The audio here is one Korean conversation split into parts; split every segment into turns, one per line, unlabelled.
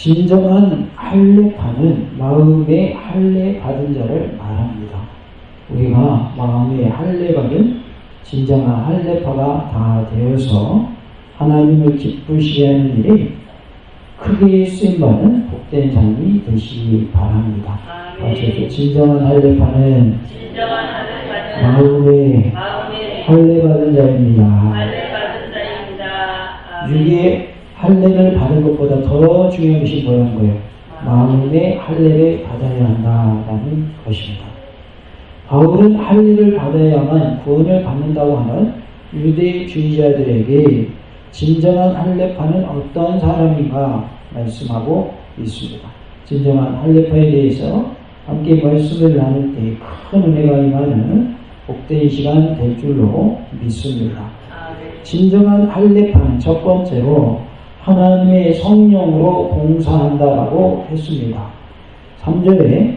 진정한 할례파는 마음의 할례 받은 자를 말합니다. 우리가 마음의 할례 받은 진정한 할례파가 다 되어서 하나님을 기쁘시게 하는 일이 크게 쓰임받는 복된 삶이 되시기 바랍니다. 진정한 할례파는 마음의 할례 받은 자입니다. 육의 할례를 받은 것보다 더 중요한 것이 뭐라는 거예요? 마음의 할례를 받아야 한다라는 것입니다. 바울은 할례를 받아야만 구원을 받는다고 하는 유대주의자들에게 진정한 할례파는 어떤 사람인가 말씀하고 있습니다. 진정한 할례파에 대해서 함께 말씀을 나눌 때 큰 은혜가 임하는 복된 시간 될 줄로 믿습니다. 진정한 할례파는 첫 번째로 하나님의 성령으로 봉사한다라고 했습니다. 3절에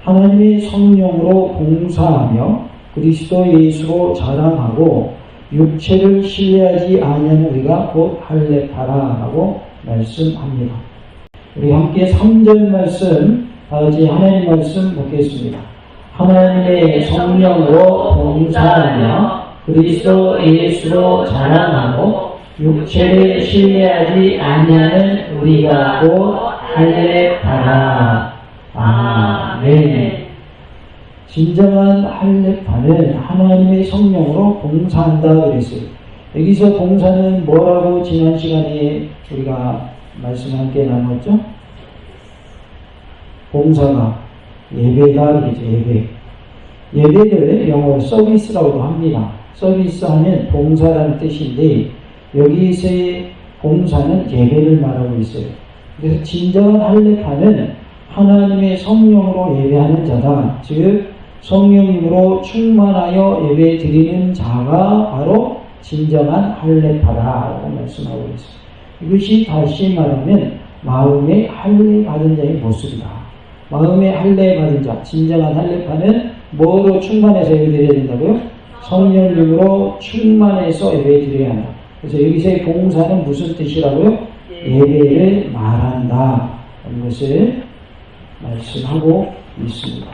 하나님의 성령으로 봉사하며 그리스도 예수로 자랑하고 육체를 신뢰하지 아니하는 우리가 곧 할례파라라고 말씀합니다. 우리 함께 3절 말씀 다같이 하나님 말씀 보겠습니다. 하나님의 성령으로 봉사하며 그리스도 예수로 자랑하고 육체를 신뢰하지 아니하는 우리가 곧 할례파라. 아멘. 진정한 할례파는 하나님의 성령으로 봉사한다 그랬어요. 여기서 봉사는 뭐라고 지난 시간에 우리가 말씀 함께 나눴죠? 봉사가 예배다 그러죠. 예배를 영어로 서비스라고도 합니다. 서비스하면 봉사라는 뜻인데 여기서의 봉사는 예배를 말하고 있어요. 그래서 진정한 할례파는 하나님의 성령으로 예배하는 자다. 즉 성령님으로 충만하여 예배 드리는 자가 바로 진정한 할례파라고 말씀하고 있습니다. 이것이 다시 말하면 마음의 할례 받은 자의 모습이다. 마음의 할례 받은 자, 진정한 할례파는 뭐로 충만해서 예배 드려야 된다고요? 성령님으로 충만해서 예배 드려야 한다. 그래서 여기서의 봉사는 무슨 뜻이라고요? 예배를 말한다. 이런 것을 말씀하고 있습니다.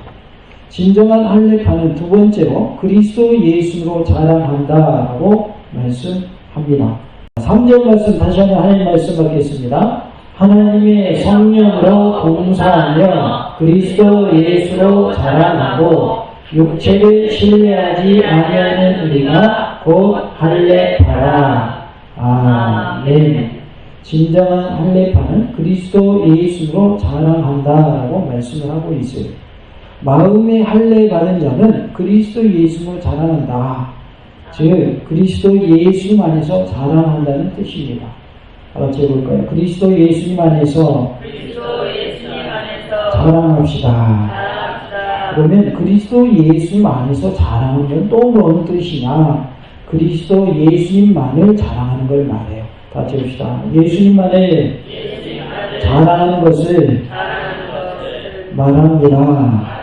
진정한 할례파는 두 번째로 그리스도 예수로 자랑한다라고 말씀합니다. 3절 말씀 다시 한번 하나님 말씀 받겠습니다. 하나님의 성령으로 봉사하며 그리스도 예수로 자랑하고 육체를 신뢰하지 아니하는 우리가 곧 할례파라. 아멘. 진정한 할례파는 그리스도 예수로 자랑한다라고 말씀을 하고 있어요. 마음의 할례 받은 자는 그리스도 예수로 자랑한다. 즉 그리스도 예수님 안에서 자랑한다는 뜻입니다. 같이 해볼까요? 그리스도 예수님 안에서 자랑합시다. 그러면 그리스도 예수님 안에서 자랑하는 건 또 뭔 뜻이냐? 그리스도 예수님만을 자랑하는 걸 말해요. 같이 해봅시다. 예수님만을 자랑하는 것을 말합니다.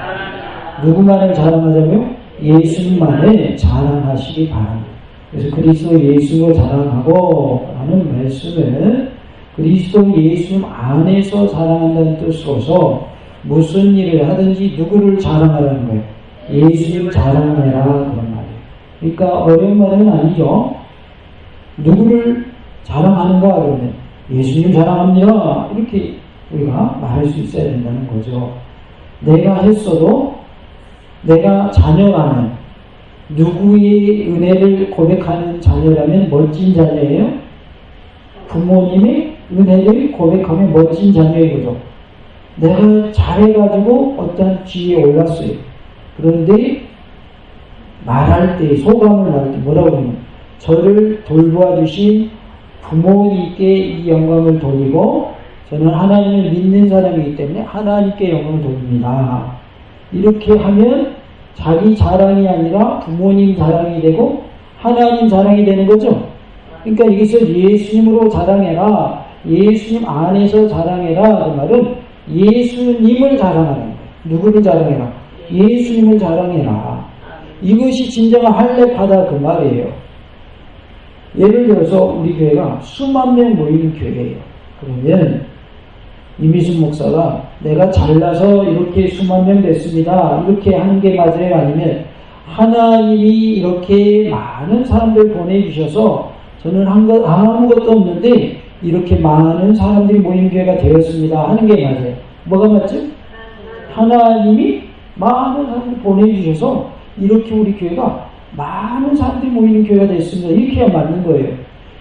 누구만을 자랑하자고요? 예수님만을 자랑하시기 바랍니다. 그래서 그리스도 예수로 자랑하고 라는 말씀은 그리스도 예수님 안에서 자랑한다는 뜻으로서 무슨 일을 하든지 누구를 자랑하라는 거예요? 예수님 자랑해라 그런 말이에요. 그러니까 어려운 말은 아니죠. 누구를 자랑하는가 그러면 예수님 자랑합니다. 이렇게 우리가 말할 수 있어야 된다는 거죠. 내가 했어도 내가 자녀라면 누구의 은혜를 고백하는 자녀라면 멋진 자녀예요? 부모님의 은혜를 고백하면 멋진 자녀인 거죠. 내가 잘해가지고 어떤 지위에 올랐어요. 그런데 말할 때, 소감을 말할 때 뭐라고 하냐면 저를 돌보아주신 부모님께 이 영광을 돌리고 저는 하나님을 믿는 사람이기 때문에 하나님께 영광을 돌립니다. 이렇게 하면 자기 자랑이 아니라 부모님 자랑이 되고 하나님 자랑이 되는 거죠. 그러니까 여기서 예수님으로 자랑해라, 예수님 안에서 자랑해라 그 말은 예수님을 자랑하는 거예요. 누구를 자랑해라? 예수님을 자랑해라. 이것이 진정한 할례파다 그 말이에요. 예를 들어서 우리 교회가 수만 명 모이는 교회예요. 그러면 이미순 목사가 내가 잘나서 이렇게 수만 명 됐습니다. 이렇게 하는 게 맞아요? 아니면 하나님이 이렇게 많은 사람들 보내주셔서 저는 아무것도 없는데 이렇게 많은 사람들이 모인 교회가 되었습니다 하는 게 맞아요? 뭐가 맞죠? 하나님이 많은 사람들 보내주셔서 이렇게 우리 교회가 많은 사람들이 모이는 교회가 됐습니다. 이렇게 해야 맞는 거예요.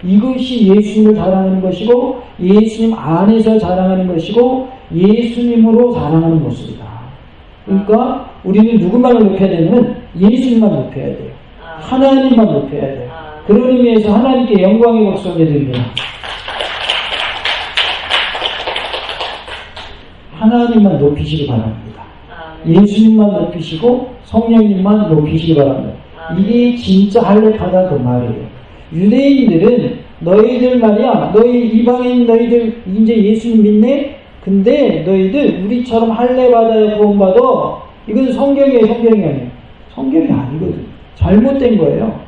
이것이 예수님을 자랑하는 것이고 예수님 안에서 자랑하는 것이고 예수님으로 자랑하는 모습이다. 그러니까 우리는 누구만을 높여야 되냐면 예수님만 높여야 돼요. 하나님만 높여야 돼요. 그런 의미에서 하나님께 영광의 박수 올려드립니다. 하나님만 높이시기 바랍니다. 예수님만 높이시고 성령님만 높이시기 바랍니다. 이게 진짜 할례파다 그 말이에요. 유대인들은 너희들 말이야, 너희 이방인 너희들 이제 예수님 믿네? 근데 너희들 우리처럼 할례받아야 구원받아. 이건 성경이에요, 성경이 아니에요. 성경이 아니거든. 잘못된 거예요.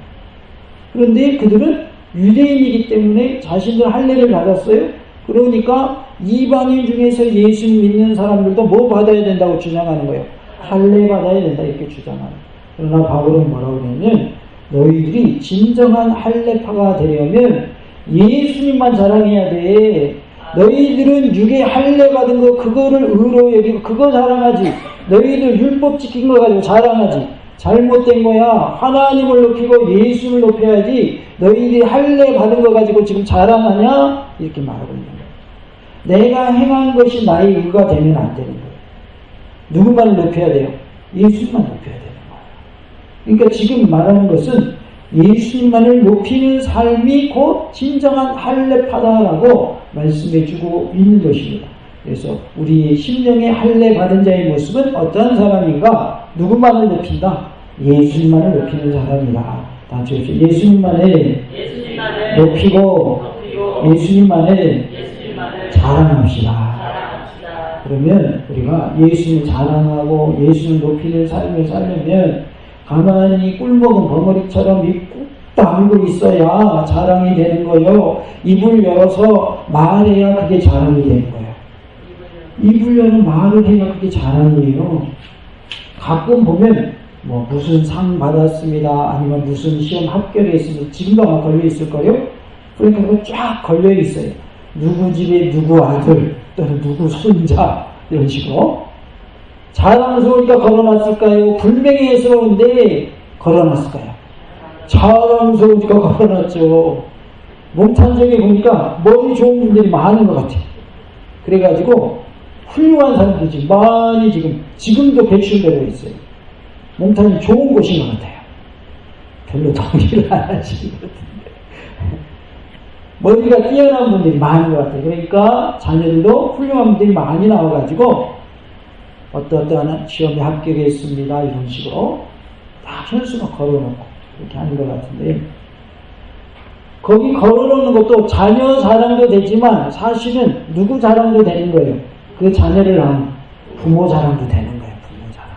그런데 그들은 유대인이기 때문에 자신들 할례를 받았어요. 그러니까 이방인 중에서 예수 믿는 사람들도 뭐 받아야 된다고 주장하는 거예요. 할례 받아야 된다 이렇게 주장하는 거예요. 그러나 바울은 뭐라고 그러냐면 너희들이 진정한 할례파가 되려면 예수님만 자랑해야 돼. 너희들은 육에 할례 받은 거 그거를 의로 여기고 그거 자랑하지. 너희들 율법 지킨 거 가지고 자랑하지. 잘못된 거야. 하나님을 높이고 예수를 높여야지. 너희들이 할례 받은 거 가지고 지금 자랑하냐? 이렇게 말하고 있는 거예요. 내가 행한 것이 나의 의가 되면 안 되는 거예요. 누구만을 높여야 돼요? 예수님만 높여야 되는 거예요. 그러니까 지금 말하는 것은 예수님만을 높이는 삶이 곧 진정한 할례파다라고 말씀해주고 있는 것입니다. 그래서 우리 심령의 할례 받은 자의 모습은 어떤 사람인가? 누구만을 높인다? 예수님만을 높이는 사람이다. 다 주십시오. 예수님만을 높이고 예수님만을 자랑합시다. 그러면 우리가 예수님을 자랑하고 예수님을 높이는 삶을 살려면 가만히 꿀먹은 벙어리처럼 입 꾹 다물고 있어야 자랑이 되는 거예요. 입을 열어서 말해야 그게 자랑이 되는 거예요. 입을 열어 말을 해야 그게 자랑이에요. 가끔 보면 뭐 무슨 상 받았습니다. 아니면 무슨 시험 합격했습니다. 지금도 아마 걸려 있을 거예요. 그러니까 그거 쫙 걸려 있어요. 누구 집에 누구 아들 또는 누구 손자 이런 식으로. 자랑스러우니까 걸어놨을까요? 불명예스러운데 걸어놨을까요? 자랑스러우니까 걸어놨죠. 몽탄정에 보니까 머리 좋은 분들이 많은 것 같아요. 그래가지고 훌륭한 사람들이 지금 많이 지금도 배출되어 있어요. 몽탄이 좋은 곳인 것 같아요. 별로 동의를 안 하시는 것 같은데. 머리가 뛰어난 분들이 많은 것 같아요. 그러니까 자녀들도 훌륭한 분들이 많이 나와가지고 어떠한 시험에 합격했습니다. 이런 식으로 다 현수막 걸어놓고 이렇게 하는 것 같은데 거기 걸어놓는 것도 자녀 자랑도 되지만 사실은 누구 자랑도 되는 거예요. 그 자녀를 낳은 부모 자랑도 되는 거예요. 부모 자랑.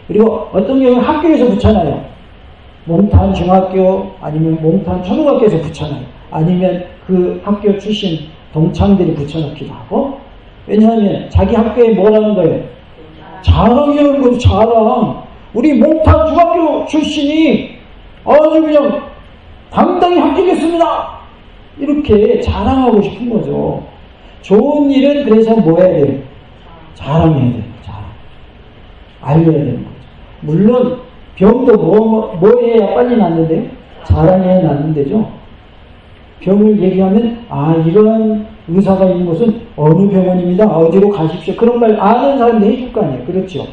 그리고 어떤 경우는 학교에서 붙여놔요. 몽탄 중학교 아니면 몽탄 초등학교에서 붙여놔요. 아니면 그 학교 출신 동창들이 붙여놓기도 하고. 왜냐하면 자기 학교에 뭐라는 거예요? 자랑이라는 거죠. 자랑. 우리 몽탄 중학교 출신이 아주 그냥 당당히 합격했습니다. 이렇게 자랑하고 싶은 거죠. 좋은 일은 그래서 뭐 해야 돼요? 자랑해야 돼요. 자랑. 알려야 되는 거죠. 물론 병도 뭐 해야 빨리 낫는데요? 자랑해야 낫는데죠. 병을 얘기하면 이런 의사가 있는 곳은 어느 병원입니다. 어디로 가십시오. 그런 말 아는 사람도 해줄 거 아니에요. 그렇죠.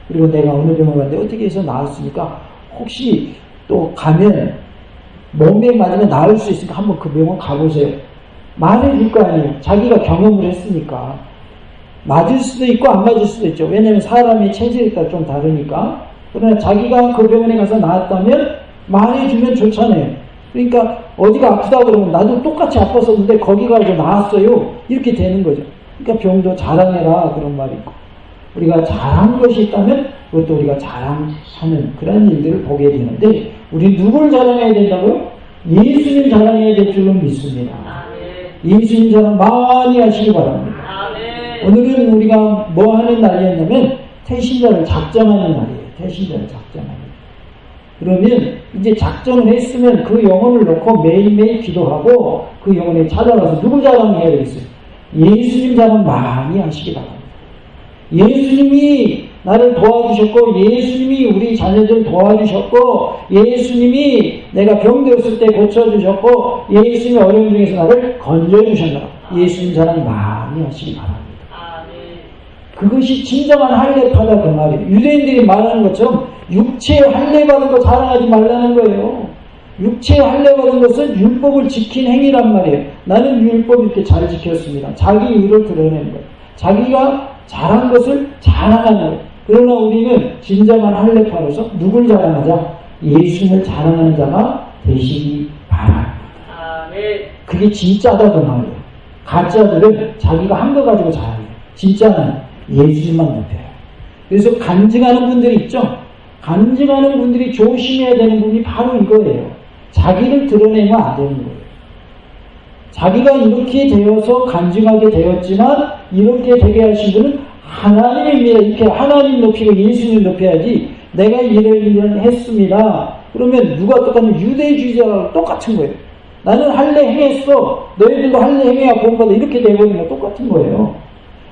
그리고 내가 어느 병원 갔는데 어떻게 해서 나았으니까 혹시 또 가면 몸에 맞으면 나을 수 있으니까 한번 그 병원 가보세요. 말해줄 거 아니에요. 자기가 경험을 했으니까. 맞을 수도 있고 안 맞을 수도 있죠. 왜냐하면 사람의 체질에 따라 좀 다르니까. 그러나 자기가 그 병원에 가서 나았다면 말해주면 좋잖아요. 그러니까 어디가 아프다 그러면 나도 똑같이 아팠었는데 거기 가서 나았어요. 이렇게 되는 거죠. 그러니까 병도 자랑해라 그런 말이 있고. 우리가 잘한 것이 있다면 그것도 우리가 자랑하는 그런 일들을 보게 되는데 우리 누굴 자랑해야 된다고요? 예수님 자랑해야 될 줄로 믿습니다. 예수님 자랑 많이 하시기 바랍니다. 오늘은 우리가 뭐 하는 날이었냐면 태신자를 작정하는 날이에요. 태신자를 작정하는. 그러면 이제 작정을 했으면 그 영혼을 놓고 매일매일 기도하고 그 영혼에 찾아가서 누구 자랑해야 되겠어요? 예수님 자랑 많이 하시기 바랍니다. 예수님이 나를 도와주셨고, 예수님이 우리 자녀들 도와주셨고, 예수님이 내가 병들었을 때 고쳐주셨고, 예수님이 어려움 중에서 나를 건져주셨다. 예수님 자랑 많이 하시기 바랍니다. 그것이 진정한 할례파다 그 말이에요. 유대인들이 말하는 것처럼 육체에 할례받은 거 자랑하지 말라는 거예요. 육체에 할례받은 것은 율법을 지킨 행위란 말이에요. 나는 율법 이렇게 잘 지켰습니다. 자기 의를 드러내는 거예요. 자기가 잘한 것을 자랑하는 거예요. 그러나 우리는 진정한 할례파로서 누굴 자랑하자? 예수님을 자랑하는 자가 되시기 바랍니다. 그게 진짜다 그 말이에요. 가짜들은 자기가 한 거 가지고 자랑해요. 진짜는 예수님만 높여요. 그래서 간증하는 분들이 있죠. 간증하는 분들이 조심해야 되는 부분이 바로 이거예요. 자기를 드러내면 안 되는 거예요. 자기가 이렇게 되어서 간증하게 되었지만 이렇게 되게 하신 분은 하나님입니다. 이렇게 하나님 높이고 예수님 높여야지. 내가 이를 했습니다. 그러면 누가 똑같냐면 유대주의자랑 똑같은 거예요. 나는 할례 행했어. 너희들도 할례 행해야 본받아. 이렇게 되버리는 거 똑같은 거예요.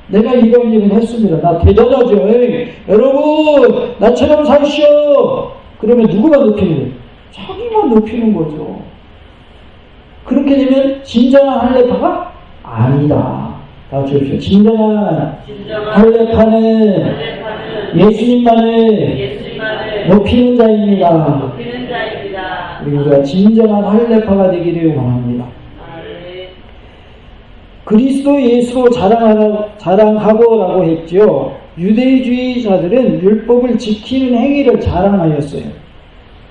내가 이런 일을 했습니다. 나 대단하죠. 에이, 여러분 나처럼 사시오. 그러면 누구만 높이는 거예요? 자기만 높이는 거죠. 그렇게 되면 진정한 할례파가 아니다. 다 주십시오. 진정한 할례파는 예수님만을 높이는 자입니다. 우리가 진정한 할례파가 되기를 원합니다. 그리스도 예수로 자랑하고라고 했죠. 유대주의자들은 율법을 지키는 행위를 자랑하였어요.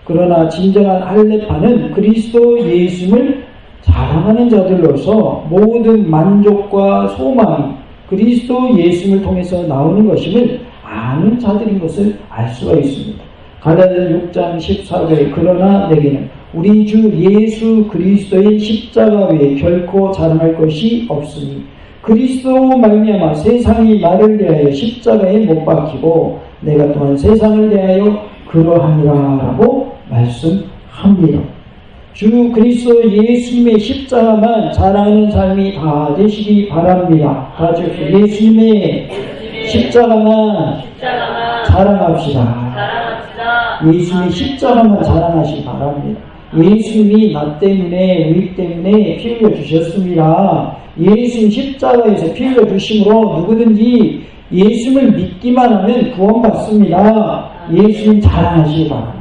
그러나 진정한 할례파는 그리스도 예수를 자랑하는 자들로서 모든 만족과 소망이 그리스도 예수를 통해서 나오는 것임을 아는 자들인 것을 알 수가 있습니다. 갈라디아 6장 14절에 그러나 내게는 우리 주 예수 그리스도의 십자가 외에 결코 자랑할 것이 없으니 그리스도 말미암아 세상이 나를 대하여 십자가에 못 박히고 내가 또한 세상을 대하여 그러하니라 라고 말씀합니다. 주 그리스도 예수님의 십자가만 자랑하는 삶이 다 되시기 바랍니다. 다 예수님의 십자가만 자랑합시다. 예수님의 십자가만 자랑하시기 바랍니다. 예수님이 나 때문에 우리 때문에 피 흘려 주셨습니다. 예수님 십자가에서 피 흘려 주심으로 누구든지 예수님을 믿기만 하면 구원받습니다. 예수님 자랑하시기 바랍니다.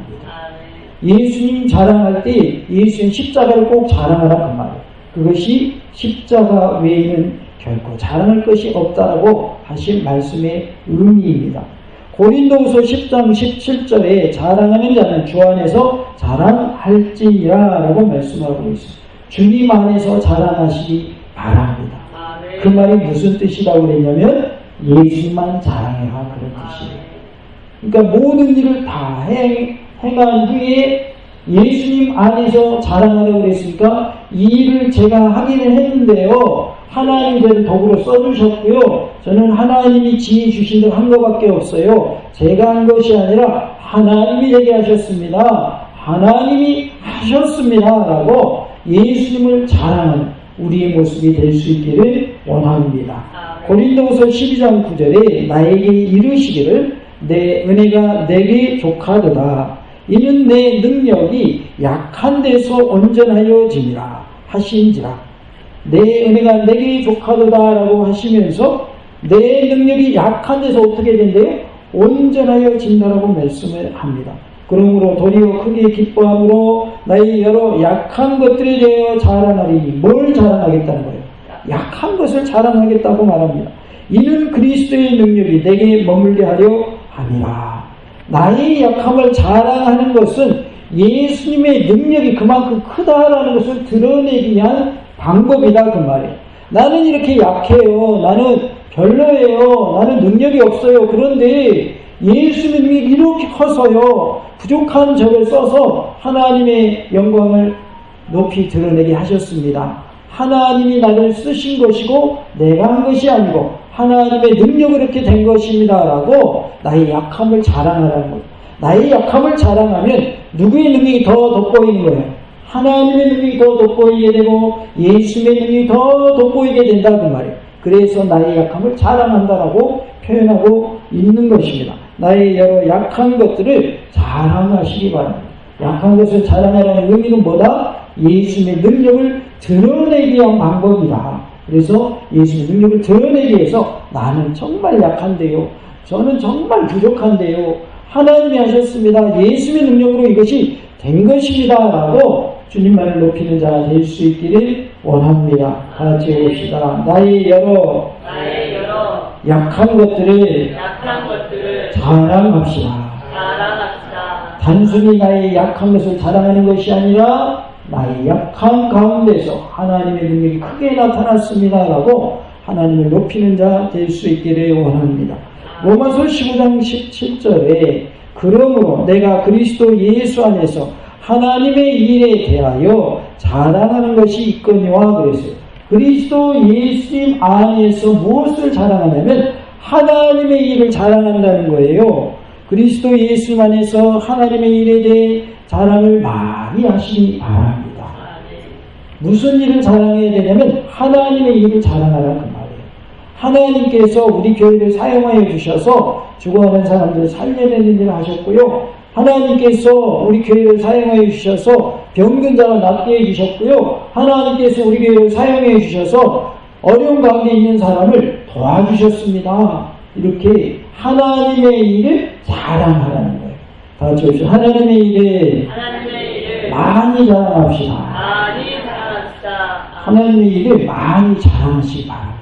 예수님 자랑할 때 예수님 십자가를 꼭 자랑하라 그 말이에요. 그것이 십자가 외에는 결코 자랑할 것이 없다라고 하신 말씀의 의미입니다. 고린도후서 10장 17절에 자랑하는 자는 주 안에서 자랑할지니라 라고 말씀하고 있습니다. 주님 안에서 자랑하시기 바랍니다. 그 말이 무슨 뜻이라고 그랬냐면 예수님만 자랑해라 그런 뜻이에요. 그러니까 모든 일을 다 행한 후에 예수님 안에서 자랑하라고 그랬으니까 이 일을 제가 하기는 했는데요. 하나님이 저를 도구로 써주셨고요. 저는 하나님이 지혜 주신 대로 한 것밖에 없어요. 제가 한 것이 아니라 하나님이 되게 하셨습니다. 하나님이 하셨습니다. 라고 예수님을 자랑하는 우리의 모습이 될 수 있기를 원합니다. 고린도후서 12장 9절에 나에게 이르시기를 내 은혜가 내게 족하도다. 이는 내 능력이 약한 데서 온전하여지니라 하신지라. 내 은혜가 내게 족하도다라고 하시면서 내 능력이 약한 데서 어떻게 된대요? 온전하여진다라고 말씀을 합니다. 그러므로 도리어 크게 기뻐함으로 나의 여러 약한 것들에 대하여 자랑하리니 뭘 자랑하겠다는 거예요? 약한 것을 자랑하겠다고 말합니다. 이는 그리스도의 능력이 내게 머물게 하려 함이라. 나의 약함을 자랑하는 것은 예수님의 능력이 그만큼 크다라는 것을 드러내기 위한 방법이다 그 말이에요. 나는 이렇게 약해요. 나는 별로예요. 나는 능력이 없어요. 그런데 예수님의 능력이 이렇게 커서요. 부족한 저를 써서 하나님의 영광을 높이 드러내게 하셨습니다. 하나님이 나를 쓰신 것이고 내가 한 것이 아니고 하나님의 능력으로 이렇게 된 것입니다 라고 나의 약함을 자랑하라는 거예요. 나의 약함을 자랑하면 누구의 능력이 더 돋보이는 거예요? 하나님의 능력이 더 돋보이게 되고 예수의 능력이 더 돋보이게 된다는 말이에요. 그래서 나의 약함을 자랑한다라고 표현하고 있는 것입니다. 나의 여러 약한 것들을 자랑하시기 바랍니다. 약한 것을 자랑하라는 의미는 뭐다? 예수의 능력을 드러내기 위한 방법이다. 그래서 예수의 능력을 드러내기 위해서 나는 정말 약한데요. 저는 정말 부족한데요. 하나님이 하셨습니다. 예수의 능력으로 이것이 된 것입니다. 라고 주님만을 높이는 자가 될 수 있기를 원합니다. 같이 해봅시다. 나의 여러 약한 것들을 자랑합시다. 단순히 나의 약한 것을 자랑하는 것이 아니라 나의 약한 가운데서 하나님의 능력이 크게 나타났습니다. 라고 하나님을 높이는 자 될 수 있기를 원합니다. 로마서 15장 17절에 그러므로 내가 그리스도 예수 안에서 하나님의 일에 대하여 자랑하는 것이 있거니와 그랬어요. 그리스도 예수님 안에서 무엇을 자랑하냐면 하나님의 일을 자랑한다는 거예요. 그리스도 예수 안에서 하나님의 일에 대해 자랑을 많이 하시기 바랍니다. 무슨 일을 자랑해야 되냐면 하나님의 일을 자랑하라는 말이에요. 하나님께서 우리 교회를 사용하여 주셔서 죽어가는 사람들을 살려내는 일을 하셨고요. 하나님께서 우리 교회를 사용하여 주셔서 병든 자가 낫게 해주셨고요. 하나님께서 우리 교회를 사용해 주셔서 어려운 가운데 있는 사람을 도와주셨습니다. 이렇게 하나님의 일을 자랑하라는 거예요. 다 같이 해주시죠. 하나님의 일을 많이 자랑합시다. 하나님의 일을 많이 자랑하시기 바랍니다.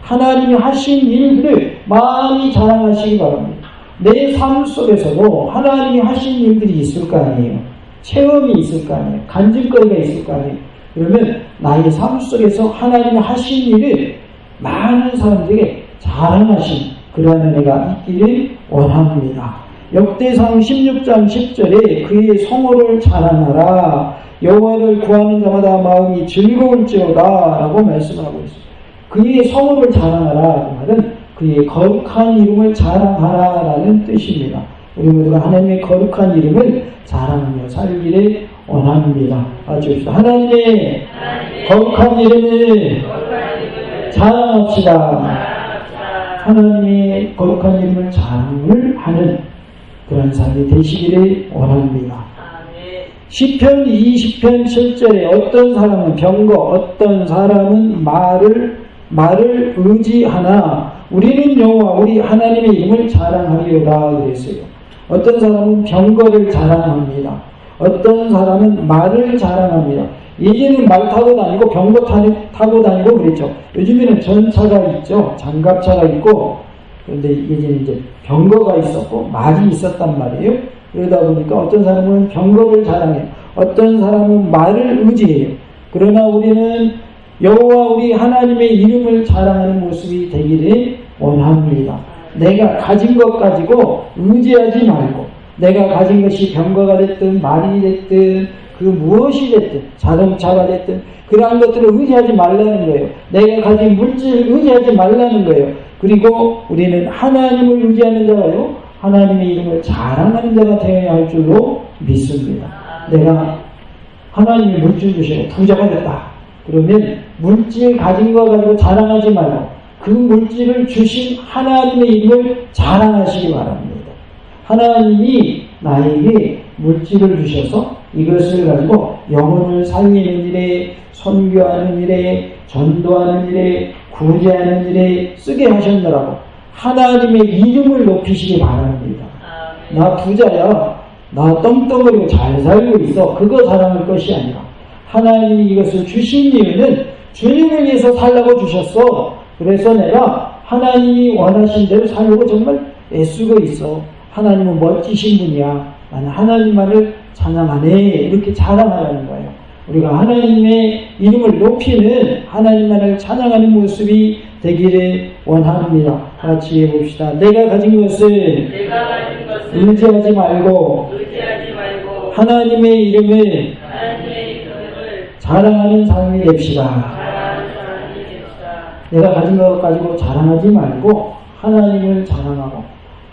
하나님이 하신 일들을 많이 자랑하시기 바랍니다. 내 삶 속에서도 하나님이 하신 일들이 있을 거 아니에요. 체험이 있을 거 아니에요. 간증거리가 있을 거 아니에요. 그러면 나의 삶 속에서 하나님이 하신 일을 많은 사람들에게 자랑하신 그러한 은혜가 있기를 원합니다. 역대상 16장 10절에 그의 성호를 자랑하라. 여호와를 구하는 자마다 마음이 즐거울지어다 라고 말씀하고 있습니다. 그의 성호를 자랑하라. 그 말은 그의 거룩한 이름을 자랑하라 라는 뜻입니다. 우리 모두가 하나님의 거룩한 이름을 자랑하며 살기를 원합니다. 아시옵시다. 하나님의 거룩한 이름을 자랑합시다. 하나님의 거룩한 이름을 자랑을 하는 그런 삶이 되시기를 원합니다. 시편 20편 7절에 어떤 사람은 병거, 어떤 사람은 말을 의지하나 우리는 여호와 우리 하나님의 이름을 자랑하리로다 그랬어요. 어떤 사람은 병거를 자랑합니다. 어떤 사람은 말을 자랑합니다. 예전에는 말 타고 다니고 병거 타고 다니고 그랬죠. 요즘에는 전차가 있죠. 장갑차가 있고. 그런데 예전에 이제 병거가 있었고 말이 있었단 말이에요. 그러다 보니까 어떤 사람은 병거를 자랑해요. 어떤 사람은 말을 의지해요. 그러나 우리는 여호와 우리 하나님의 이름을 자랑하는 모습이 되기를 원합니다. 내가 가진 것 가지고 의지하지 말고 내가 가진 것이 병거가 됐든 말이 됐든 그 무엇이 됐든 자동차가 됐든 그러한 것들을 의지하지 말라는 거예요. 내가 가진 물질을 의지하지 말라는 거예요. 그리고 우리는 하나님을 의지하는 자가요. 하나님의 이름을 자랑하는 자가 되어야 할 줄로 믿습니다. 내가 하나님이 물질 주시고 부자가 됐다. 그러면 물질 가진 거 가지고 자랑하지 말고 그 물질을 주신 하나님의 이름을 자랑하시기 바랍니다. 하나님이 나에게 물질을 주셔서 이것을 가지고 영혼을 살리는 일에, 선교하는 일에, 전도하는 일에, 구제하는 일에 쓰게 하셨느라고 하나님의 이름을 높이시기 바랍니다. 나 부자야. 나 떵떵거리고 잘 살고 있어. 그거 자랑할 것이 아니라 하나님이 이것을 주신 이유는 주님을 위해서 살라고 주셨어. 그래서 내가 하나님이 원하신 대로 살려고 정말 애쓰고 있어. 하나님은 멋지신 분이야. 나는 하나님만을 찬양하네. 이렇게 자랑하라는 거예요. 우리가 하나님의 이름을 높이는 하나님만을 찬양하는 모습이 되기를 원합니다. 같이 해봅시다. 내가 가진 것을 의지하지 말고 하나님의 이름을 자랑하는 삶이 됩시다. 내가 가진 것 가지고 자랑하지 말고 하나님을 자랑하고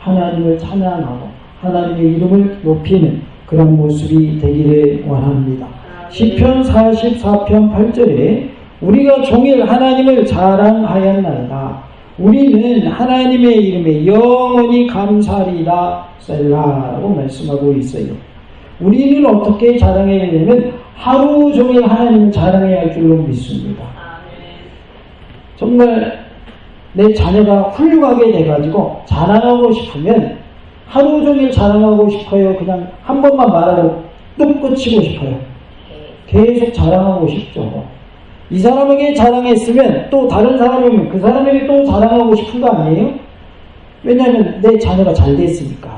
하나님을 찬양하고 하나님의 이름을 높이는 그런 모습이 되기를 원합니다. 시편 44편 8절에 우리가 종일 하나님을 자랑하였나이다. 우리는 하나님의 이름에 영원히 감사하리라 셀라라고 말씀하고 있어요. 우리는 어떻게 자랑해야 되냐면 하루 종일 하나님을 자랑해야 할 줄로 믿습니다. 정말 내 자녀가 훌륭하게 돼가지고 자랑하고 싶으면 하루 종일 자랑하고 싶어요? 그냥 한 번만 말하고 뚝 끝이고 싶어요? 계속 자랑하고 싶죠. 이 사람에게 자랑했으면 또 다른 사람이면 그 사람에게 또 자랑하고 싶은 거 아니에요? 왜냐하면 내 자녀가 잘 됐으니까.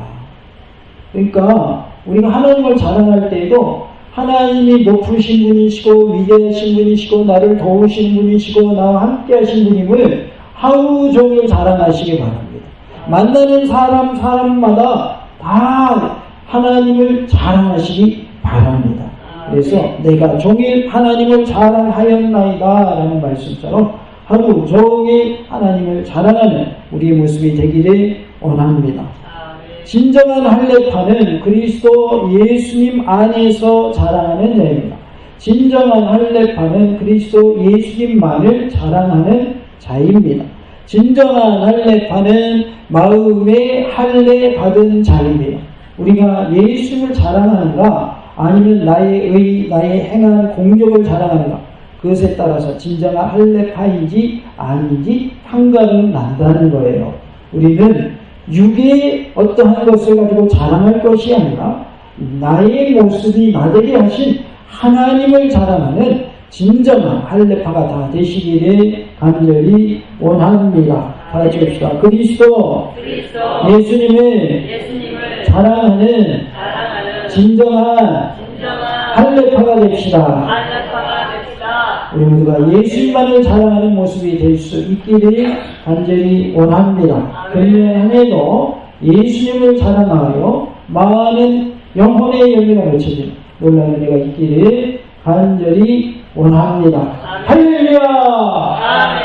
그러니까 우리가 하나님을 자랑할 때에도 하나님이 높으신 분이시고 위대하신 분이시고 나를 도우신 분이시고 나와 함께 하신 분임을 하루 종일 자랑하시기 바랍니다. 만나는 사람마다 다 하나님을 자랑하시기 바랍니다. 그래서 내가 종일 하나님을 자랑하였나이다 라는 말씀처럼 하루 종일 하나님을 자랑하는 우리의 모습이 되기를 원합니다. 진정한 할례파는 그리스도 예수님 안에서 자랑하는 자입니다. 진정한 할례파는 그리스도 예수님만을 자랑하는 자입니다. 진정한 할례파는 마음에 할례 받은 자이며 우리가 예수님을 자랑하는가 아니면 나의 의, 나의 행한 공적을 자랑하는가 그것에 따라서 진정한 할례파인지 아닌지 판가름 난다는 거예요. 우리는 육의 어떠한 것을 가지고 자랑할 것이 아니라 나의 모습이 나되게 하신 하나님을 자랑하는 진정한 할례파가 다 되시기를 간절히 원합니다. 다 같이 합시다. 그리스도 예수님을 자랑하는 진정한 할례파가 됩시다. 우리 모두가 예수님만을 자랑하는 모습이 될 수 있기를 간절히 원합니다. 금년에도 예수님을 자랑하여 많은 영혼의 열매가 맺혀지는 놀라운 은혜가 있기를 간절히 원합니다. 할렐루야!